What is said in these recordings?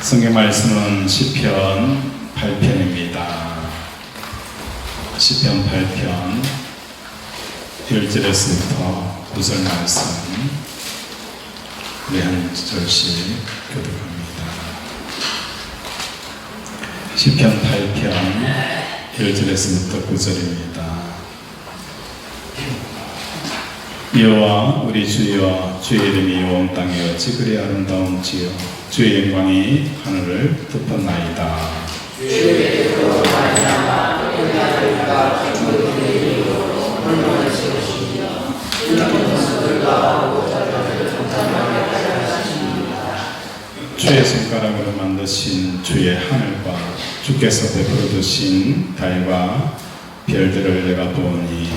성경 말씀은 시편 8편입니다. 시편 8편 1절에서부터 9절 말씀 우리 한 절씩 교독합니다. 시편 8편 1절에서부터 9절입니다. 여호와 우리 주여, 주의 이름이 온 땅에 어찌 그리 아름다운지요. 주의 영광이 하늘을 덮었나이다. 주의 이름으로 말미암아 은혜하리가 주의 이름으로 물론을 세우시며 이런 것들과 모자들을 정탐하게 하려 하십니다. 주의 손가락으로 만드신 주의 하늘과 주께서 베풀어 두신 달과 별들을 내가 보니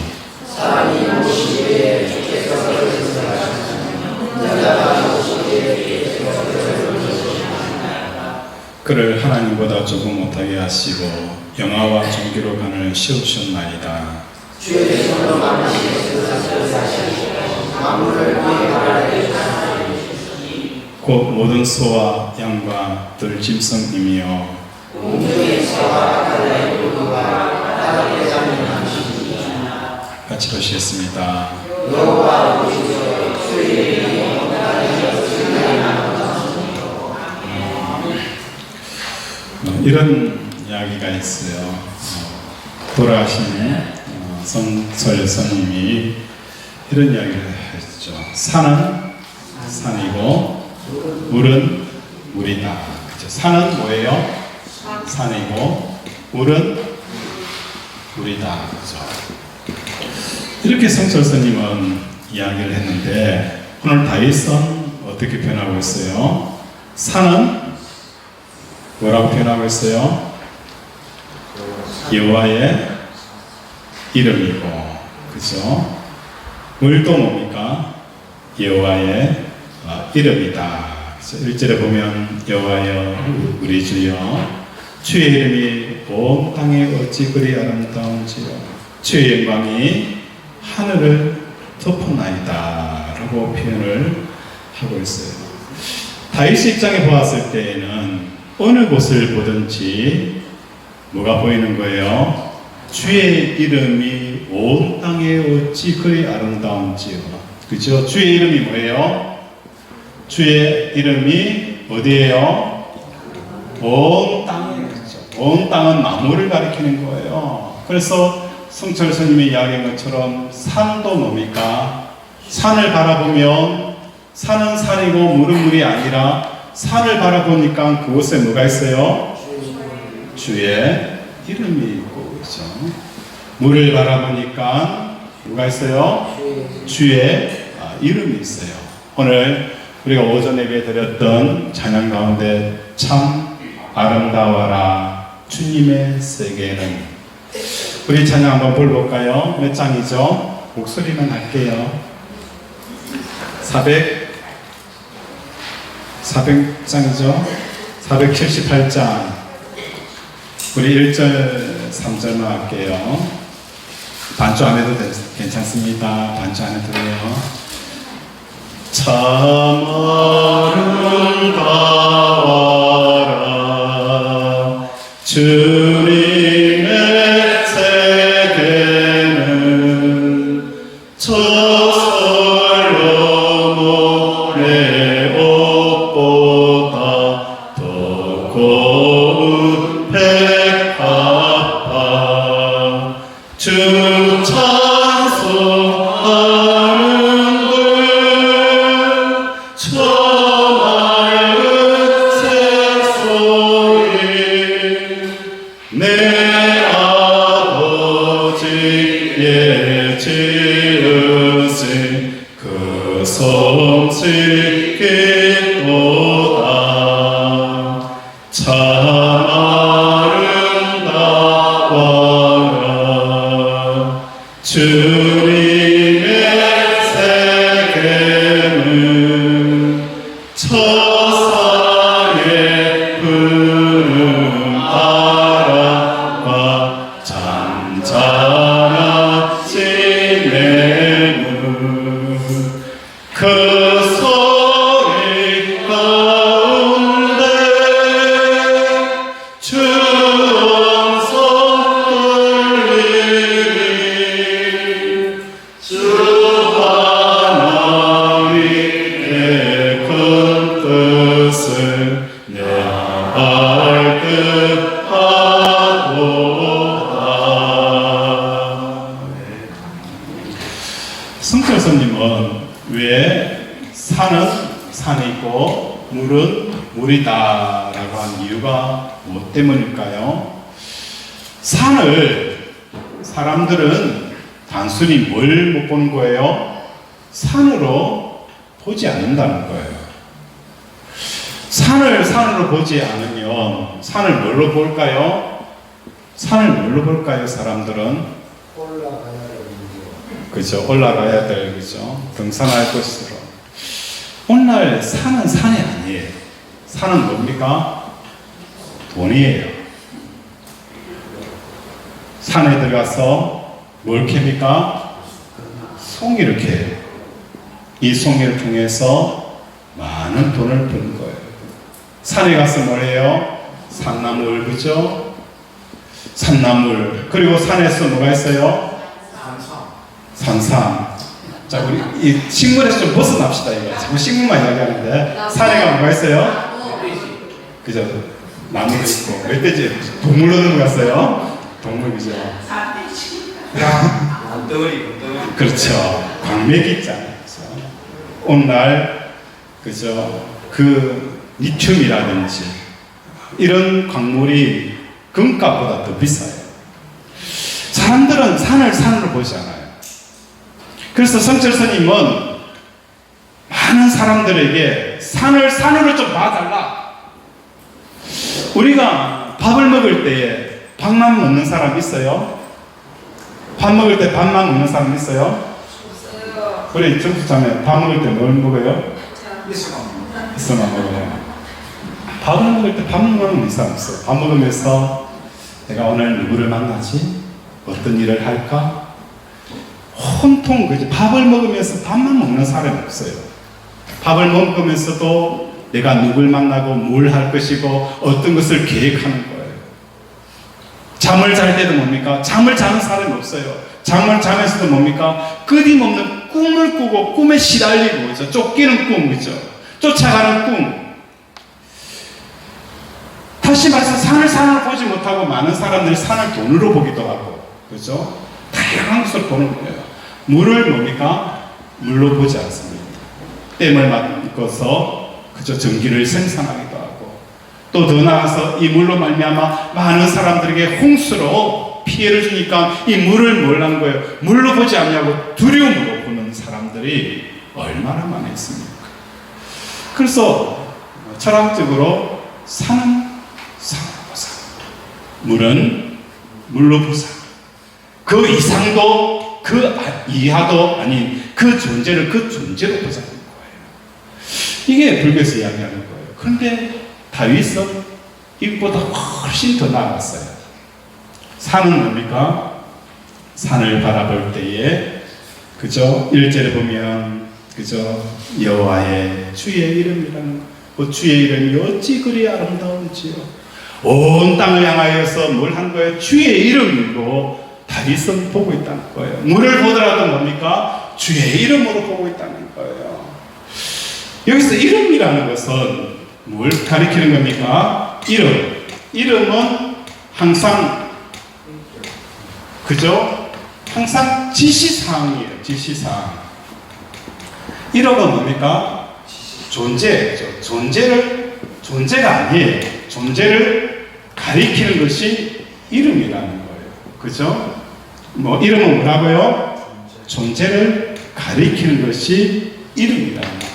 사람이 오시기에 주께서 그를 생각하시며 여자가 오시기에 주께서 그를 부르시나이다. 그를 하나님보다 조금 못하게 하시고 영화와 존귀로 간을 씌우셨나이다. 주의 손으로 만드신 세상을 사시고 만물을 위해 바라게 하시니 곧 모든 소와 양과 들짐승이며 공중의 새와 하늘의 물고기와 바다의 잡는 같이 보시겠습니다. 여호와 우리 주의 이름이 온 땅에 이런 이야기가 있어요. 돌아가신 성설 스님이 이런 이야기를 했죠. 산은 산이고 물은 물이다. 그렇죠? 산은 뭐예요? 산이고 물은 물이다. 그렇죠? 이렇게 성철 스님은 이야기를 했는데 오늘 다윗은 어떻게 표현하고 있어요? 산은 뭐라고 표현하고 있어요? 여호와의 이름이고, 그죠? 물도 뭡니까? 여호와의 이름이다. 그래서 1절에 보면 여호와여 우리 주여, 주의 이름이 온 땅에 어찌 그리 아름다운지요. 주의 영광이 하늘을 덮었나이다 라고 표현을 하고 있어요. 다윗 입장에 보았을 때에는 어느 곳을 보든지 뭐가 보이는 거예요? 주의 이름이 온 땅에 어찌 그리 아름다운지요. 그죠? 주의 이름이 뭐예요? 주의 이름이 어디예요? 온 땅에. 그렇죠? 온 땅은 나무를 가리키는 거예요. 그래서 성철 스님이 이야기한 것처럼 산도 뭡니까? 산을 바라보면 산은 산이고 물은 물이 아니라 산을 바라보니까 그곳에 뭐가 있어요? 주의 이름이 있고, 그렇죠? 물을 바라보니까 뭐가 있어요? 주의 이름이 있어요. 오늘 우리가 오전 예배 드렸던 찬양 가운데 참 아름다워라 주님의 세계는, 우리 찬양 한번 불러볼까요? 몇 장이죠? 목소리만 할게요. 400장이죠? 478장. 우리 1절, 3절만 할게요. 반주 안 해도 괜찮습니다. 반주 안 해도 돼요. 참 아름다워라 주님의 것을 내알 듯하도다. 성철스님은 왜 산은 산이고 물은 물이다라고 한 이유가 무엇 때문일까요? 산을 사람들은 단순히 뭘 못 보는 거예요? 산으로 보지 않는다는 거예요. 산을 산으로 보지 않으면 산을 뭘로 볼까요? 산을 뭘로 볼까요? 사람들은 올라가야 되는 그죠? 올라가야 될 그죠? 등산할 것으로. 오늘 산은 산이 아니에요. 산은 뭡니까? 돈이에요. 산에 들어가서 뭘 캡니까? 송이를 캐요. 이 송이를 통해서 많은 돈을 버는 거예요. 산에 가서 뭐래요? 산나물, 그죠? 산나물. 그리고 산에서 뭐가 있어요? 산삼. 자, 우리 이 식물에서 좀 벗어납시다, 이거. 자꾸 식물만 이야기하는데. 산에 가면 뭐가 있어요? 그죠? 나무도 있고. 멧돼지, 동물로 넘어갔어요? 동물, 그죠? 그렇죠. 광맥이 있잖아요. 그죠? 오늘날, 그죠? 그 리튬이라든지 이런 광물이 금값보다 더 비싸요. 사람들은 산을 산으로 보지 않아요. 그래서 성철스님은 많은 사람들에게 산을 산으로 좀 봐달라. 우리가 밥을 먹을 때에 밥만 먹는 사람 있어요? 밥 먹을 때 밥만 먹는 사람 있어요? 없어요. 그래, 청소자매 밥 먹을 때 뭘 먹어요? 있어만 먹어요. 밥을 먹을 때 밥 먹는 사람 없어요. 밥 먹으면서 내가 오늘 누구를 만나지? 어떤 일을 할까? 혼통 그죠? 밥을 먹으면서 밥만 먹는 사람이 없어요. 밥을 먹으면서도 내가 누굴 만나고 뭘 할 것이고 어떤 것을 계획하는 거예요. 잠을 잘 때도 뭡니까? 잠을 자는 사람이 없어요. 잠을 자면서도 뭡니까? 끊임없는 꿈을 꾸고 꿈에 시달리고 그죠? 쫓기는 꿈, 그죠? 쫓아가는 꿈. 다시 말해서 산을 보지 못하고 많은 사람들이 산을 돈으로 보기도 하고, 그죠? 다양한 것을 보는 거예요. 물을 뭡니까? 물로 보지 않습니다. 댐을 만들어서 그저 전기를 생산하기도 하고, 또 더 나아가서 이 물로 말미암아 많은 사람들에게 홍수로 피해를 주니까 이 물을 뭘 한 거예요? 물로 보지 않냐고 두려움으로 보는 사람들이 얼마나 많이 있습니까? 그래서 철학적으로 산은 산으로 보자, 물은 물로 보자. 그 이상도 그 이하도 아닌 그 존재를 그 존재로 보자는 거예요. 이게 불교에서 이야기하는 거예요. 그런데 다윗은 이보다 훨씬 더 나아갔어요. 산은 뭡니까? 산을 바라볼 때에 그죠? 1절에 보면 그죠? 여호와의 주의 이름이라는 거. 그 주의 이름이 어찌 그리 아름다운지요. 온 땅을 향하여서 뭘 한 거예요? 주의 이름으로 다윗은 보고 있다는 거예요. 물을 보더라도 뭡니까? 주의 이름으로 보고 있다는 거예요. 여기서 이름이라는 것은 뭘 가리키는 겁니까? 이름. 이름은 항상 그죠? 항상 지시사항이에요. 지시사항. 이름은 뭡니까? 존재죠. 존재가 아니에요. 존재를 가리키는 것이 이름이라는 거예요. 그죠? 뭐 이름은 뭐라고요? 존재를 가리키는 것이 이름이라는 거예요.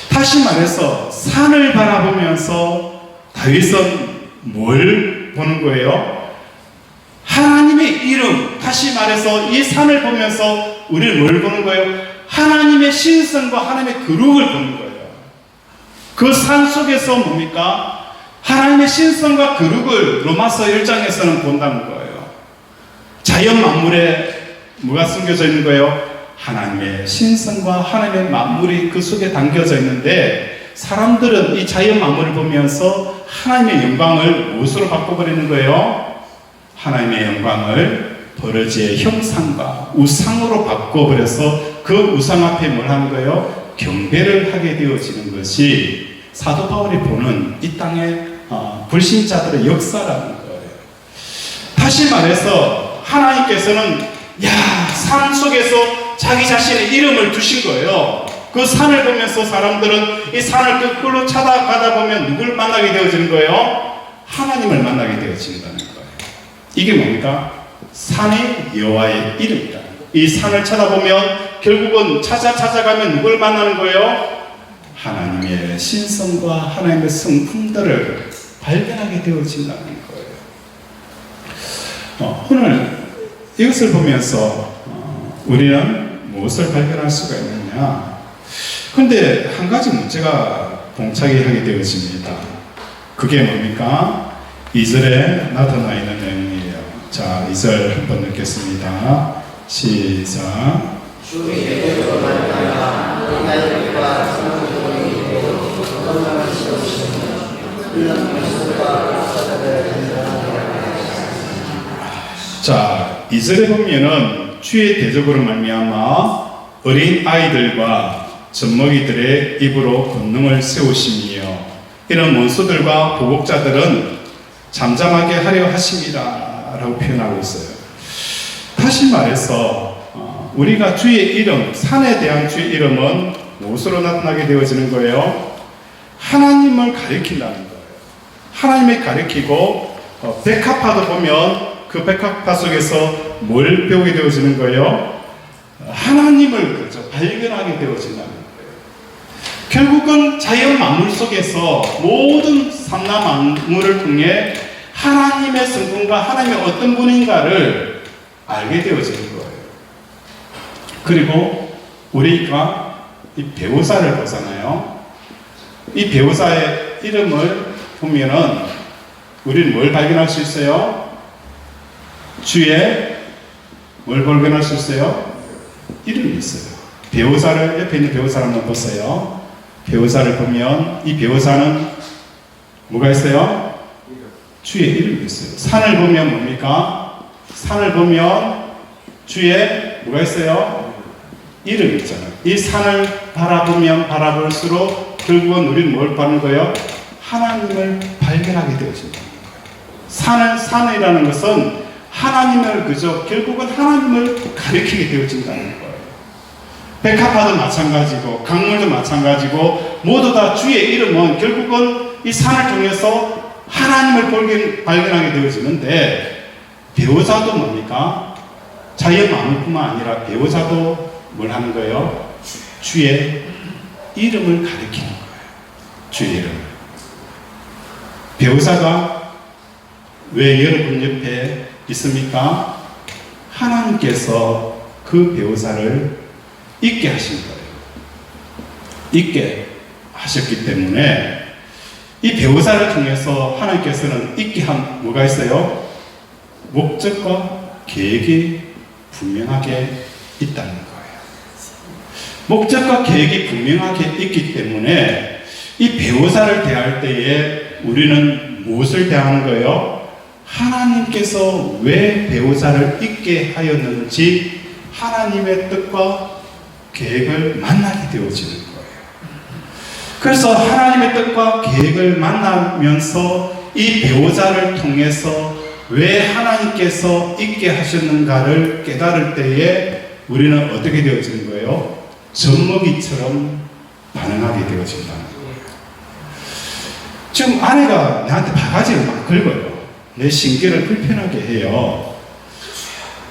다시 말해서 산을 바라보면서 다윗은 뭘 보는 거예요? 하나님의 이름. 다시 말해서 이 산을 보면서 우리는 뭘 보는 거예요? 하나님의 신성과 하나님의 거룩을 보는 거예요. 그 산 속에서 뭡니까? 하나님의 신성과 거룩을 로마서 1장에서는 본다는 거예요. 자연 만물에 뭐가 숨겨져 있는 거예요? 하나님의 신성과 하나님의 만물이 그 속에 담겨져 있는데, 사람들은 이 자연 만물을 보면서 하나님의 영광을 무엇으로 바꿔버리는 거예요? 하나님의 영광을 버러지의 형상과 우상으로 바꿔버려서 그 우상 앞에 뭘 하는 거예요? 경배를 하게 되어지는 것이 사도 바울이 보는 이 땅의 불신자들의 역사라는 거예요. 다시 말해서 하나님께서는 산 속에서 자기 자신의 이름을 두신 거예요. 그 산을 보면서 사람들은 이 산을 거꾸로 찾아가다 보면 누굴 만나게 되어지는 거예요? 하나님을 만나게 되어진다는 거예요. 이게 뭡니까? 산이 여호와의 이름이다. 이 산을 찾아보면 결국은 찾아가면 누굴 만나는 거예요? 하나님의 신성과 하나님의 성품들을 발견하게 되어진다는 거예요. 오늘 이것을 보면서 우리는 무엇을 발견할 수가 있느냐? 그런데 한 가지 문제가 봉착이 하게 되어집니다. 그게 뭡니까? 2절에 나타나 있는 내용이에요. 자, 2절 한번 읽겠습니다. 시작. 자, 2절에 보면은 주의 대적으로 말미암아 어린 아이들과 젖먹이들의 입으로 권능을 세우시며 이런 원수들과 보복자들은 잠잠하게 하려 하심이라 라고 표현하고 있어요. 다시 말해서 우리가 주의 이름, 산에 대한 주의 이름은 무엇으로 나타나게 되어지는 거예요? 하나님을 가리킨다는 거예요. 하나님을 가리키고 백합화도 보면 그 백합화 속에서 뭘 배우게 되어지는 거예요? 하나님을 발견하게 되어진다는 거예요. 결국은 자연 만물 속에서 모든 삼라 만물을 통해 하나님의 성품과 하나님의 어떤 분인가를 알게 되어지는 거예요. 그리고 우리가 이 배우자를 보잖아요. 이 배우자의 이름을 보면은 우리는 뭘 발견할 수 있어요? 주의 뭘 발견할 수 있어요? 이름이 있어요. 배우자를 옆에 있는 배우자를 한번 보세요. 배우자를 보면 이 배우자는 뭐가 있어요? 주의 이름이 있어요. 산을 보면 뭡니까? 산을 보면 주의 뭐가 있어요? 이름이 있잖아요. 이 산을 바라보면 바라볼수록 결국은 우리는 뭘 받는 거예요? 하나님을 발견하게 되어진다는 거예요. 산이라는 것은 하나님을 결국은 하나님을 가리키게 되어진다는 거예요. 백합화도 마찬가지고 강물도 마찬가지고 모두 다 주의 이름은 결국은 이 산을 통해서 하나님을 발견하게 되어지는데 배우자도 뭡니까? 자연 만물뿐만 아니라 배우자도 뭘 하는 거예요? 주의 이름을 가리키는 거예요. 주의 이름. 배우자가 왜 여러분 옆에 있습니까? 하나님께서 그 배우자를 있게 하신 거예요. 있게 하셨기 때문에 이 배우자를 통해서 하나님께서는 있게 한 뭐가 있어요? 목적과 계획이 분명하게 있다는 거예요. 목적과 계획이 분명하게 있기 때문에 이 배우자를 대할 때에 우리는 무엇을 대하는 거예요? 하나님께서 왜 배우자를 있게 하였는지 하나님의 뜻과 계획을 만나게 되어지는 거예요. 그래서 하나님의 뜻과 계획을 만나면서 이 배우자를 통해서 왜 하나님께서 있게 하셨는가를 깨달을 때에 우리는 어떻게 되어지는 거예요? 젖먹이처럼 반응하게 되어진다는 거예요. 지금 아내가 나한테 바가지를 막 긁어요. 내 신기를 불편하게 해요.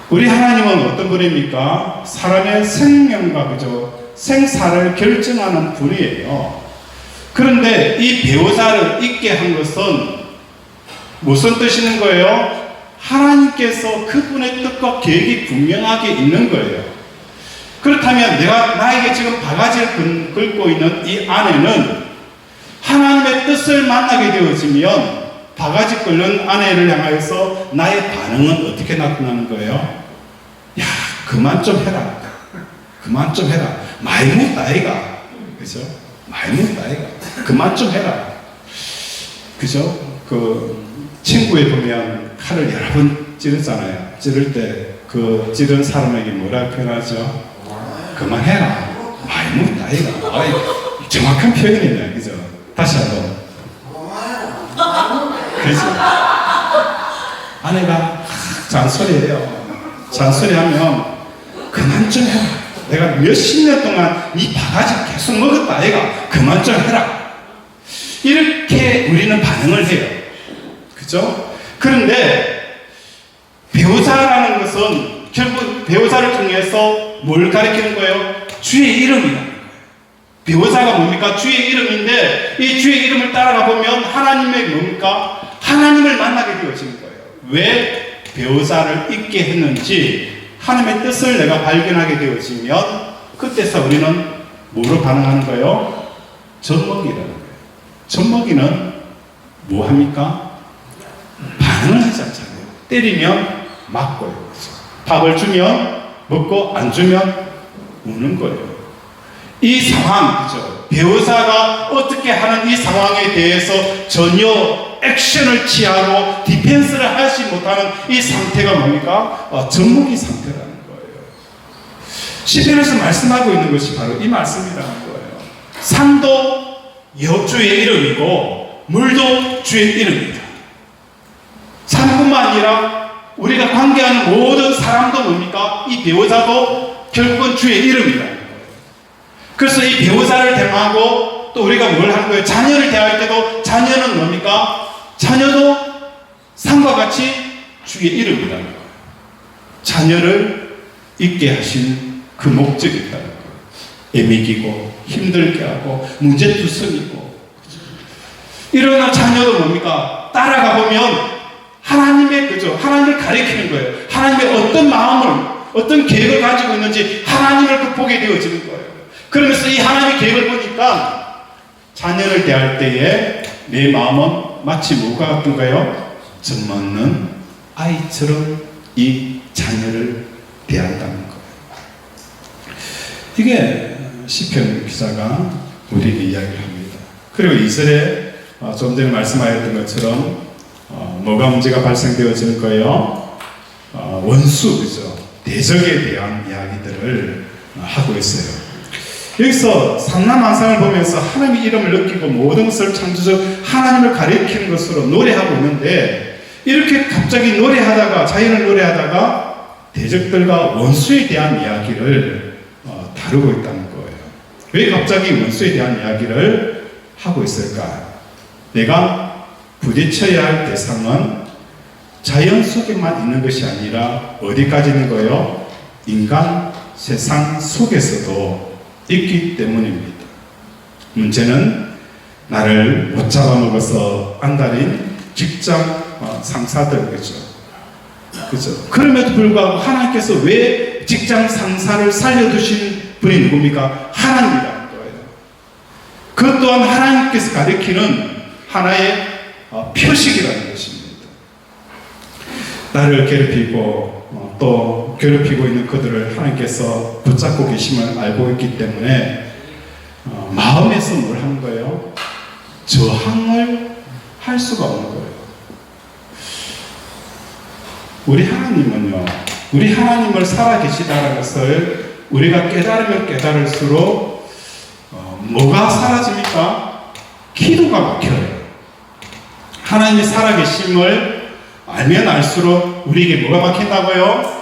우리 하나님은 어떤 분입니까? 사람의 생명과 생사를 결정하는 분이에요. 그런데 이 배우자를 있게 한 것은 무슨 뜻이는 거예요? 하나님께서 그분의 뜻과 계획이 분명하게 있는 거예요. 그렇다면 나에게 지금 바가지를 긁고 있는 이 아내는 하나님의 뜻을 만나게 되어지면 바가지 긁는 아내를 향하여서 나의 반응은 어떻게 나타나는 거예요? 야, 그만 좀 해라. 그만 좀 해라. 많이 묻다 아이가. 그죠? 많이 묻다 아이가. 그만 좀 해라. 그죠? 친구에 보면 칼을 여러 번 찌르잖아요. 찌를 때 그 찌른 사람에게 뭐라 표현하죠? 그만해라. 많이 묻다 아이가. 정확한 표현이네요. 그죠? 다시 한번. 그렇지. 아내가 잔소리해요. 잔소리하면 그만 좀 해라. 내가 몇십 년 동안 이 바가지 계속 먹었다 아이가. 그만 좀 해라. 이렇게 우리는 반응을 해요. 그죠? 그런데 배우자라는 것은 결국 배우자를 통해서 뭘 가리키는 거예요? 주의 이름이라는 거예요. 배우자가 뭡니까? 주의 이름인데 이 주의 이름을 따라가 보면 하나님의 뭡니까? 하나님을 만나게 되어지는 거예요. 왜 배우자를 잊게 했는지 하나님의 뜻을 내가 발견하게 되어지면 그때서 우리는 뭐로 반응하는 거예요? 젖먹이라는 거예요. 젖먹이는 뭐 합니까? 반응을 하지 않잖아요. 때리면 맞고요. 그렇죠? 밥을 주면 먹고 안 주면 우는 거예요. 이 상황, 그죠? 배우자가 어떻게 하는 이 상황에 대해서 전혀 액션을 취하고 디펜스를 하지 못하는 이 상태가 뭡니까? 젖먹이 상태라는 거예요. 시편에서 말씀하고 있는 것이 바로 이 말씀이라는 거예요. 산도 주의 이름이고 물도 주의 이름입니다. 산뿐만 아니라 우리가 관계하는 모든 사람도 뭡니까? 이 배우자도 결국은 주의 이름이라는 거예요. 그래서 이 배우자를 대하고 또 우리가 뭘 하는 거예요? 자녀를 대할 때도 자녀는 뭡니까? 자녀도 산과 같이 주의 이름이라는 거예요. 자녀를 잊게 하신 그 목적이 있다는 거예요. 애미기고 힘들게 하고 문제투성이고 이러나 자녀도 뭡니까? 따라가 보면 하나님의 그죠? 하나님을 가리키는 거예요. 하나님의 어떤 마음을 어떤 계획을 가지고 있는지 하나님을 보게 되어지는 거예요. 그러면서 이 하나님의 계획을 보니까 자녀를 대할 때에 내 마음은 마치 뭐가 같은가요? 젖먹는 아이처럼 이 자녀를 대한다는 거예요. 이게 시편 기자가 우리에게 이야기를 합니다. 그리고 2절에 좀 전에 말씀하였던 것처럼 뭐가 문제가 발생되어질 거예요? 원수, 그죠? 대적에 대한 이야기들을 하고 있어요. 여기서 산나만상을 보면서 하나님의 이름을 느끼고 모든 것을 창조적 하나님을 가리키는 것으로 노래하고 있는데 이렇게 갑자기 노래하다가 자연을 노래하다가 대적들과 원수에 대한 이야기를 다루고 있다는 거예요. 왜 갑자기 원수에 대한 이야기를 하고 있을까? 내가 부딪혀야 할 대상은 자연 속에만 있는 것이 아니라 어디까지 있는 거예요? 인간 세상 속에서도 있기 때문입니다. 문제는 나를 못 잡아먹어서 안달인 직장 상사들, 그죠? 그죠? 그럼에도 불구하고 하나님께서 왜 직장 상사를 살려두신 분이 누굽니까? 하나님이라는 거예요. 그것 또한 하나님께서 가리키는 하나의 표식이라는 것입니다. 나를 괴롭히고 또 괴롭히고 있는 그들을 하나님께서 붙잡고 계심을 알고 있기 때문에 마음에서 뭘 하는 거예요? 저항을 할 수가 없는 거예요. 우리 하나님은요, 우리 하나님을 살아계시다는 것을 우리가 깨달으면 깨달을수록 뭐가 사라집니까? 기도가 막혀요. 하나님이 살아계심을 알면 알수록 우리에게 뭐가 막힌다고요?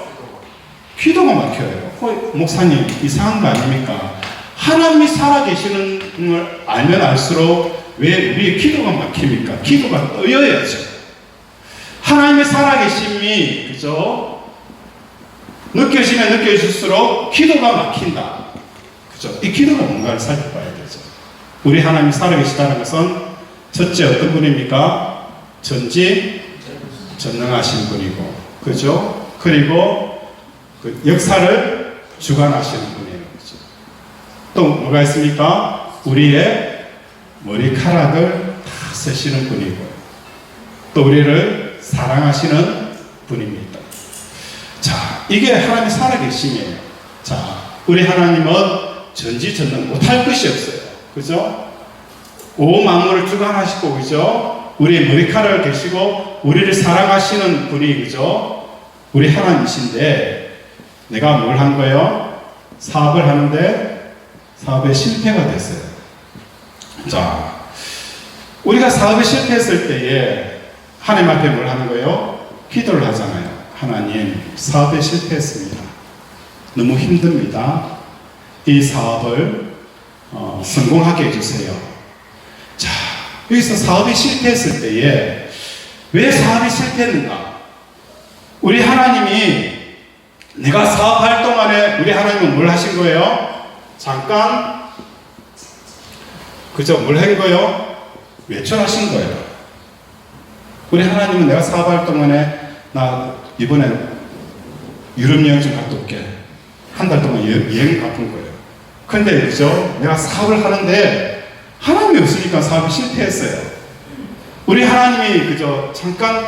기도가 막혀요. 목사님 이상한 거 아닙니까? 하나님이 살아계시는 걸 알면 알수록 왜 우리의 기도가 막힙니까? 기도가 떠여야죠. 하나님의 살아계심이 그죠? 느껴지면 느껴질수록 기도가 막힌다. 그죠? 이 기도가 뭔가를 살펴봐야 되죠. 우리 하나님이 살아계시다는 것은 첫째 어떤 분입니까? 전능하신 분이고, 그죠? 그리고 그 역사를 주관하시는 분이에요. 그죠? 또 뭐가 있습니까? 우리의 머리카락을 다 쓰시는 분이고, 또 우리를 사랑하시는 분입니다. 자, 이게 하나님의 살아계심이에요. 자, 우리 하나님은 전지전능 못할 것이 없어요. 그죠? 온 만물을 주관하시고, 그죠? 우리의 머리카락을 계시고 우리를 사랑하시는 분이 그죠? 우리 하나님이신데 내가 뭘 한 거예요? 사업을 하는데 사업에 실패가 됐어요. 자, 우리가 사업에 실패했을 때에 하나님 앞에 뭘 하는 거예요? 기도를 하잖아요. 하나님, 사업에 실패했습니다. 너무 힘듭니다. 이 사업을 성공하게 해주세요. 자, 여기서 사업이 실패했을 때에 왜 사업이 실패했는가? 우리 하나님이 내가 사업할 동안에 우리 하나님은 뭘 하신 거예요? 잠깐 그죠? 뭘 한 거예요? 외출하신 거예요. 우리 하나님은 내가 사업할 동안에 나 이번에 유럽 여행 좀 갔다 올게. 한 달 동안 여행 가본 거예요. 근데 그죠? 내가 사업을 하는데 하나님이 없으니까 사업이 실패했어요. 우리 하나님이 그죠? 잠깐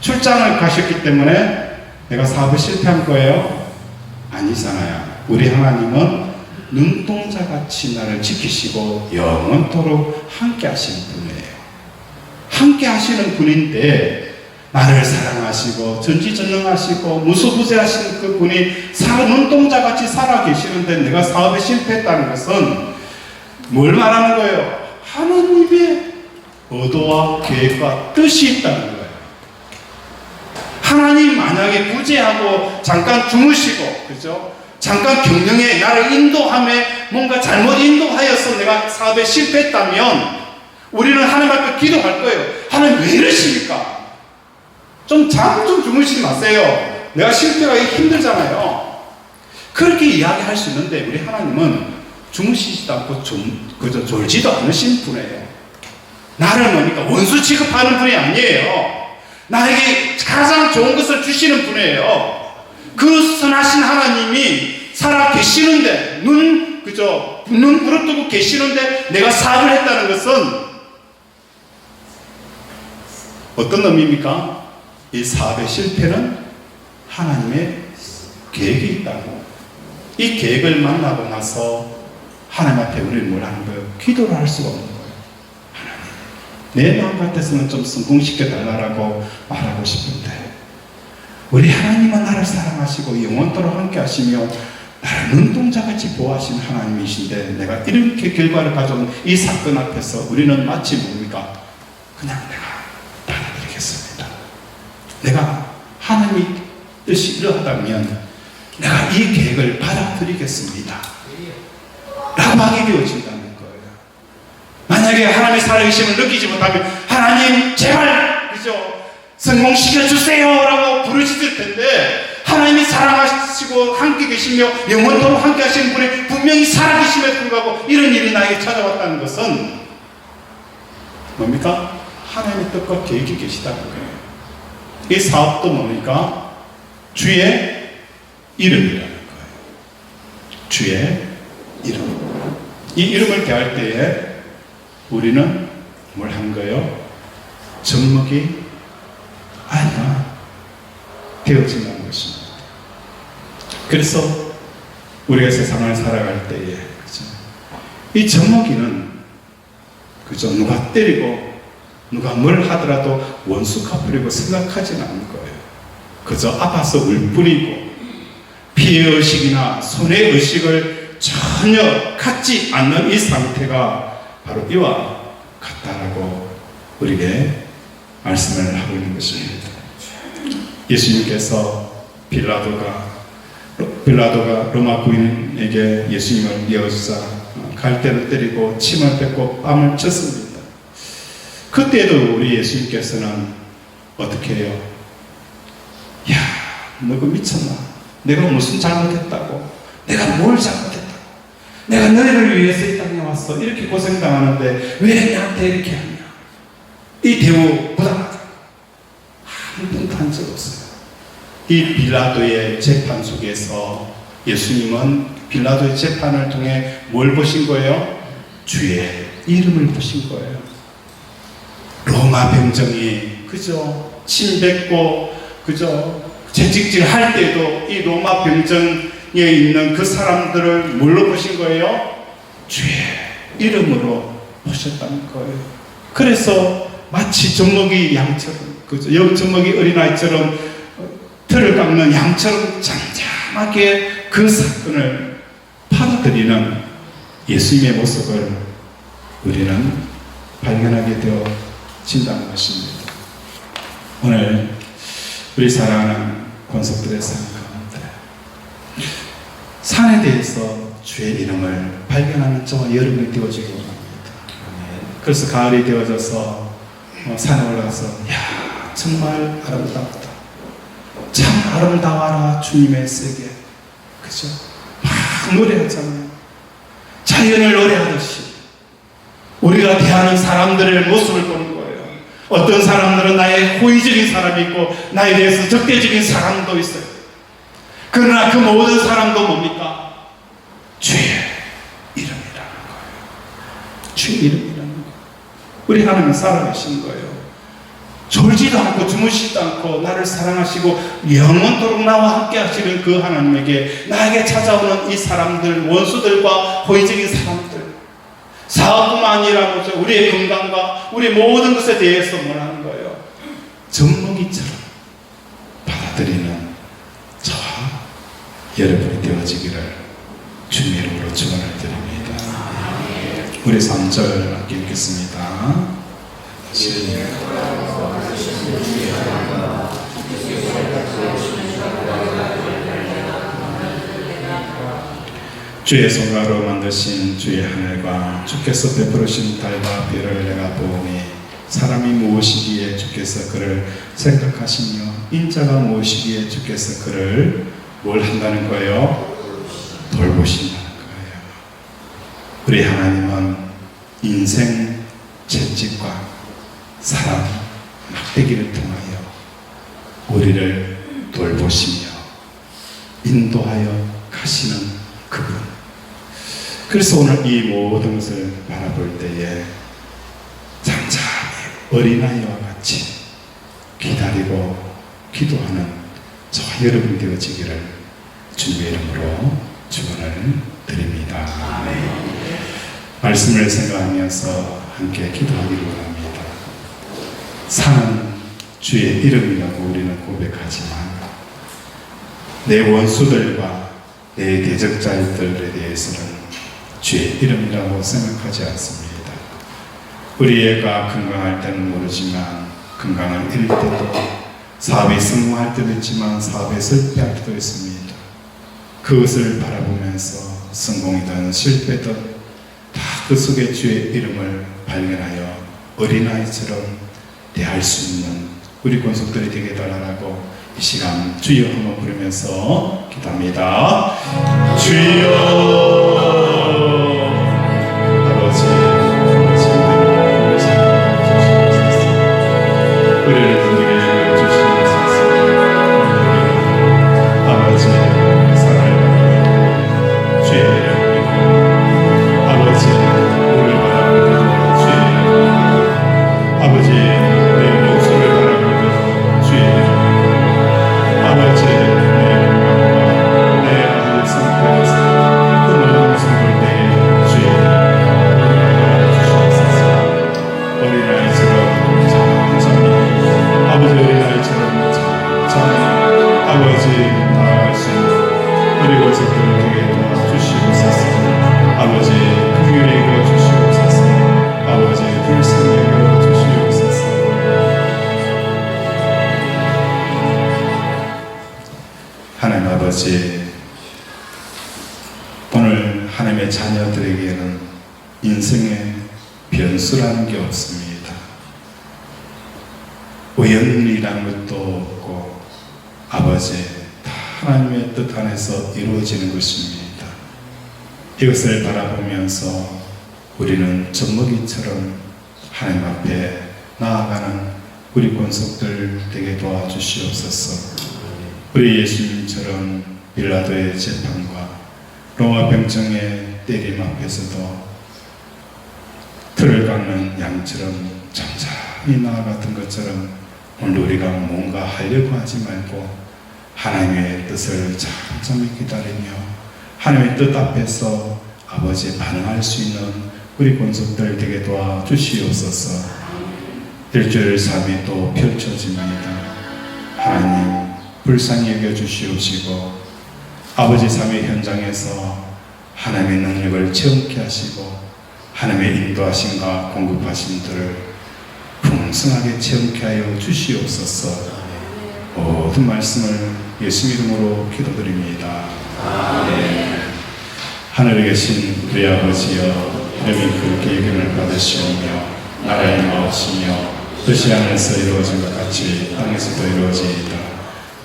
출장을 가셨기 때문에 내가 사업을 실패한 거예요? 아니잖아요. 우리 하나님은 눈동자같이 나를 지키시고 영원토록 함께 하시는 분이에요. 함께 하시는 분인데 나를 사랑하시고 전지전능하시고 무소부재하시는 그 분이 눈동자같이 살아 계시는데 내가 사업에 실패했다는 것은 뭘 말하는 거예요? 하나님의 의도와 계획과 뜻이 있다는 거예요. 하나님 만약에 구제하고 잠깐 주무시고 그죠? 잠깐 경영에 나를 인도함에 뭔가 잘못 인도하여서 내가 사업에 실패했다면 우리는 하나님 앞에 기도할 거예요. 하나님 왜 이러십니까? 좀 주무시지 마세요. 내가 실패하기 힘들잖아요. 그렇게 이야기할 수 있는데 우리 하나님은 주무시지도 않고 그저 졸지도 않으신 분이에요. 나를 뭐니까 원수 취급하는 분이 아니에요. 나에게 가장 좋은 것을 주시는 분이에요. 그 선하신 하나님이 살아 계시는데 눈 부릅뜨고 계시는데 내가 사업을 했다는 것은 어떤 의미입니까? 이 사업의 실패는 하나님의 계획이 있다고. 이 계획을 만나고 나서 하나님 앞에 우리는 뭘 하는 거예요? 기도를 할 수가 없는 거예요. 하나님, 내 마음 같아서는 좀 성공시켜 달라고 말하고 싶은데 우리 하나님은 나를 사랑하시고 영원토록 함께 하시며 나를 눈동자같이 보호하시는 하나님이신데 내가 이렇게 결과를 가져온 이 사건 앞에서 우리는 마치 뭡니까? 그냥 내가 받아들이겠습니다. 내가 하나님의 뜻이 이러하다면 내가 이 계획을 받아들이겠습니다 라고 하게 되어진다는 거예요. 만약에 하나님의 살아계심을 느끼지 못하면 하나님 제발 그죠? 성공시켜 주세요 라고 부르짖을 텐데 하나님이 사랑하시고 함께 계시며 영원토록 함께 하시는 분이 분명히 살아계심에 불구하고 이런 일이 나에게 찾아왔다는 것은 뭡니까? 하나님의 뜻과 계획이 계시다는 거예요. 이 사업도 뭡니까? 주의 이름이라는 거예요. 주의 이름. 이 이름을 대할 때에 우리는 뭘 한 거예요? 접목이 아니야 되어진다는 것입니다. 그래서 우리가 세상을 살아갈 때에 그죠? 이 접목이는 그죠? 누가 때리고 누가 뭘 하더라도 원수 갚으려고 생각하지는 않는 거예요. 그저 아파서 울 뿐이고 피해의식이나 손해의식을 전혀 갖지 않는 이 상태가 바로 이와 같다라고 우리에게 말씀을 하고 있는 것입니다. 예수님께서 빌라도가 로마 부인에게 예수님을 이어주자 갈대로 때리고 침을 뱉고 뺨을 쳤습니다. 그때도 우리 예수님께서는 어떻게 해요? 야, 너 그 미쳤나? 내가 무슨 잘못했다고? 내가 뭘 잘못했다고? 내가 너희를 위해서 이 땅에 왔어. 이렇게 고생당하는데 왜 나한테 이렇게 하냐? 이 대우 부당하다. 한 번도 한 적 없어요. 이 빌라도의 재판 속에서 예수님은 빌라도의 재판을 통해 뭘 보신 거예요? 주의 이름을 보신 거예요. 로마 병정이 그죠? 침뱉고 그죠? 채찍질 할 때도 이 로마 병정에 있는 그 사람들을 뭘로 보신 거예요? 주의 이름으로 보셨다는 거예요. 그래서 마치 젖먹이 양처럼 그죠? 젖먹이 어린아이처럼 틀을 깎는 양처럼 잠잠하게 그 사건을 받아들이는 예수님의 모습을 우리는 발견하게 되어진다는 것입니다. 오늘 우리 사랑하는 권속들의 삶 가운데 산에 대해서 주의 이름을 발견하는 저와 여러분이 되어지기 원합니다. 그래서 가을이 되어져서 산에 올라가서 야 정말 아름답다, 참 아름다워라 주님의 세계, 그죠? 막 노래하잖아요. 자연을 노래하듯이 우리가 대하는 사람들의 모습을 보는 거예요. 어떤 사람들은 나의 호의적인 사람이 있고 나에 대해서 적대적인 사람도 있어요. 그러나 그 모든 사람도 뭡니까? 주의 이름이라는 거예요. 주의 이름이라는 거예요. 우리 하나님은 살아계신 거예요. 졸지도 않고 주무시지도 않고 나를 사랑하시고 영원토록 나와 함께 하시는 그 하나님에게 나에게 찾아오는 이 사람들, 원수들과 호의적인 사람들, 사업뿐만 아니라 우리의 건강과 우리 모든 것에 대해서 뭘 하는 거예요? 젖먹이처럼 받아들이는 저와 여러분이 되어지기를 주님 이름으로 축원을 드립니다. 우리 3절 함께 읽겠습니다. 주의 손가락으로 만드신 주의 하늘과 주께서 베풀으신 달과 별을 내가 보니 사람이 무엇이기에 주께서 그를 생각하시며 인자가 무엇이기에 주께서 그를 뭘 한다는 거예요? 돌보신다는 거예요. 우리 하나님은 인생 채찍과 사람 막대기를 통하여 우리를 돌보시며 인도하여 가시는 그분. 그래서 오늘 이 모든 것을 바라볼 때에 잠잠히 어린아이와 같이 기다리고 기도하는 저와 여러분 되어지기를 주님의 이름으로 축원을 드립니다. 말씀을 생각하면서 함께 기도하기를 원합니다. 산은 주의 이름이라고 우리는 고백하지만 내 원수들과 내 대적자들에 대해서는 주의 이름이라고 생각하지 않습니다. 우리 애가 건강할 때는 모르지만 건강을 잃을 때도, 사업이 성공할 때도 있지만 사업에 실패할 때도 있습니다. 그것을 바라보면서 성공이든 실패든 다 그 속에 주의 이름을 발견하여 어린아이처럼 대할 수 있는 우리 권속들이 되게 달라고 이 시간 주여 한번 부르면서 기도합니다. 주여 아버지, 우리를 분들에게 주시옵소서. 아버지 사랑을 주의 이름, 아버지 우리를 바라보는 주의 이름, 아버지 내 목숨을 바라보는 주의 이름, 아버지 내 아버지 성품에서 그 모든 성을 내 주의 이름 주시옵소서. 어린아이처럼 천천히, 아버지 어린아이처럼 천천히 아버지 나아갈 수 있는 우리 권속들을 되게 도와주시옵소서. 아버지 긍휼히 여겨 주시옵소서. 아버지 불쌍히 여겨 주시옵소서. 하나님 아버지, 오늘 하나님의 자녀들에게는 인생의 변수라는 게 없습니다. 우연이라는 것도 없고 아버지 다 하나님의 뜻 안에서 이루어지는 것입니다. 이것을 바라보면서 우리는 젖먹이처럼 하나님 앞에 나아가는 우리 권속들 되게 도와주시옵소서. 우리 예수님처럼 빌라도의 재판과 로마 병정의 때림 앞에서도 틀을 깎는 양처럼 잠잠히 나아갔던 것처럼 오늘 우리가 뭔가 하려고 하지 말고 하나님의 뜻을 잠잠히 기다리며 하나님의 뜻 앞에서 아버지 반응할 수 있는 우리 권속들 되게 도와주시옵소서. 일주일 삶이 또 펼쳐집니다. 하나님 불쌍히 여겨주시옵시고 아버지 삶의 현장에서 하나님의 능력을 체험케 하시고 하나님의 인도하심과 공급하심들을 풍성하게 체험케 하여 주시옵소서. 모든 말씀을 예수 이름으로 기도드립니다. 아멘. 하늘에 계신 우리 아버지여, 이름이 그렇게 이름을 받으시오며 나라의 마옵시며 뜻이 하늘에서 이루어진 것 같이 땅에서도 이루어지이다.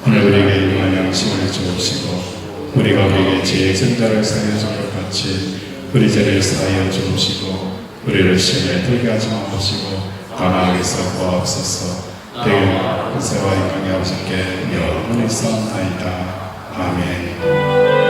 오늘 우리에게 일용할 양식을 주옵시고 우리가 우리에게 죄의 전자를 사하여 준 것 같이 우리 죄를 사하여 주옵시고 우리를 시험에 들게 하지 마옵시고 다만 악에서 구하옵소서. 대의 권세와 영광이 아버지께 영원히 있사옵나이다. 아멘.